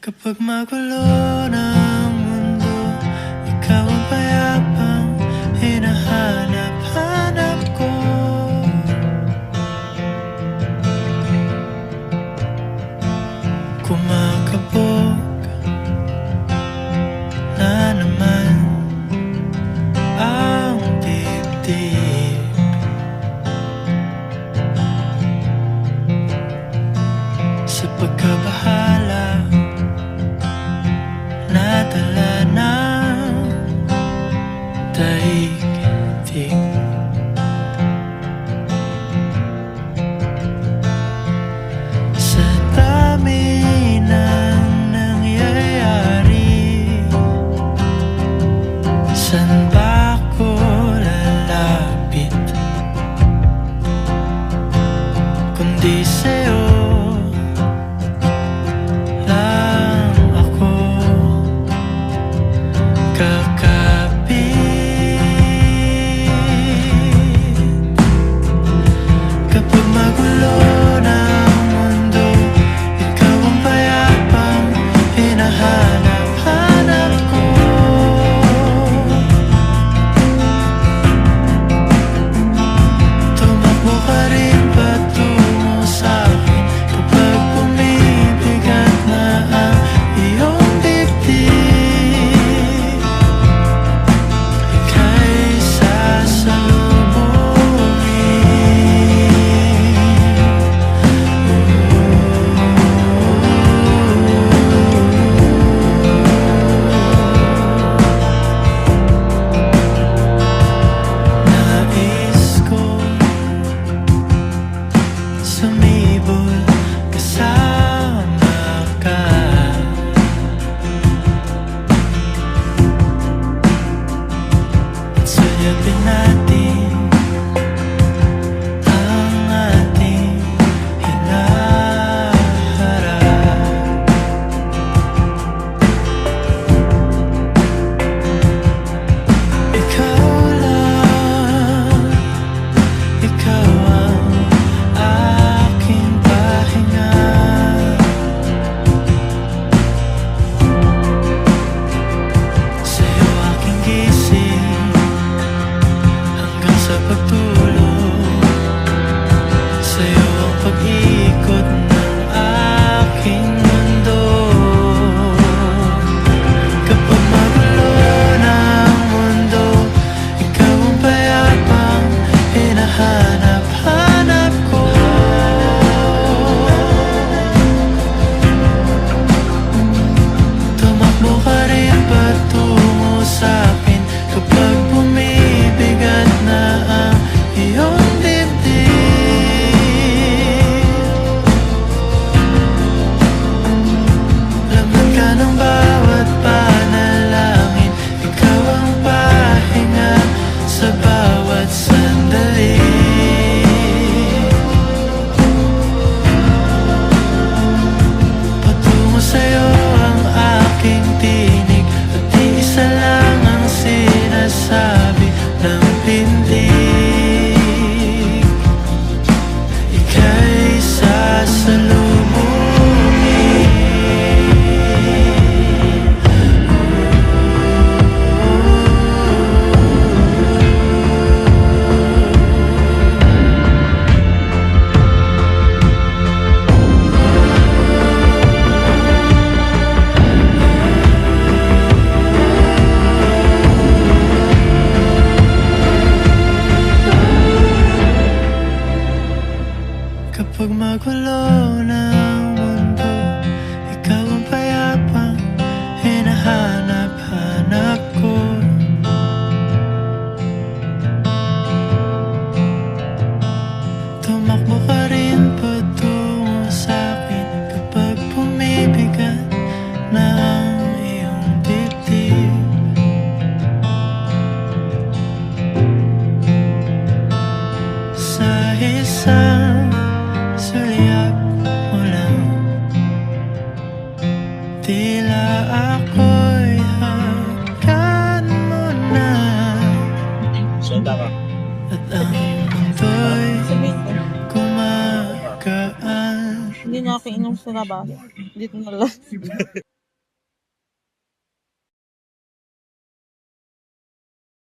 Kapag magulo ng mundo, ikaw ang payapang hinahanap-hanap ko. Kumakabog na naman ang dibdib. Sa pagkabahala nadala ng daigdig. Sa dami ng nangyayari, saan ba ako lalapit kundi sa'yo? Kapag magulo ng mundo, ikaw ang payapang hinahanap-hanap ko. Tumakbo ka rin patungo sa'kin kapag bumibigat na ang iyong dibdib. Ika'y sumibol kasama ka. At suyapin natin ang ating hinaharap. Ikaw lang, ikaw ang aking pahinga. Sa'yo aking gising hanggang sa pagtulog. Sa'yo ang pag-ikot ng aking mundo. Kapag magulo ng mundo, ikaw ang payapang hinahanap-hanap ko. Tumakbo ka rin patungo sa'kin kapag bumibigat na ang iyong dibdib. Laman ka ng bawat panalangin, ikaw ang pahinga sa bawat sandali. Patungo sa'yo ang aking tinig, at iisa lang ang sinasabi ng pindig. Ika'y sasalubungin. Kapag magulo ng mundo, ikaw ang payapang hinahanap-hanap ko. Tumakbo ka rin patungo sa'kin kapag bumibigat na ang iyong dibdib. Sa isang sulyap mo lang, tila ako'y hagkan mo na. At ang mundo'y kumagaan. Hindi na ako inom sa labas. Dito na lang.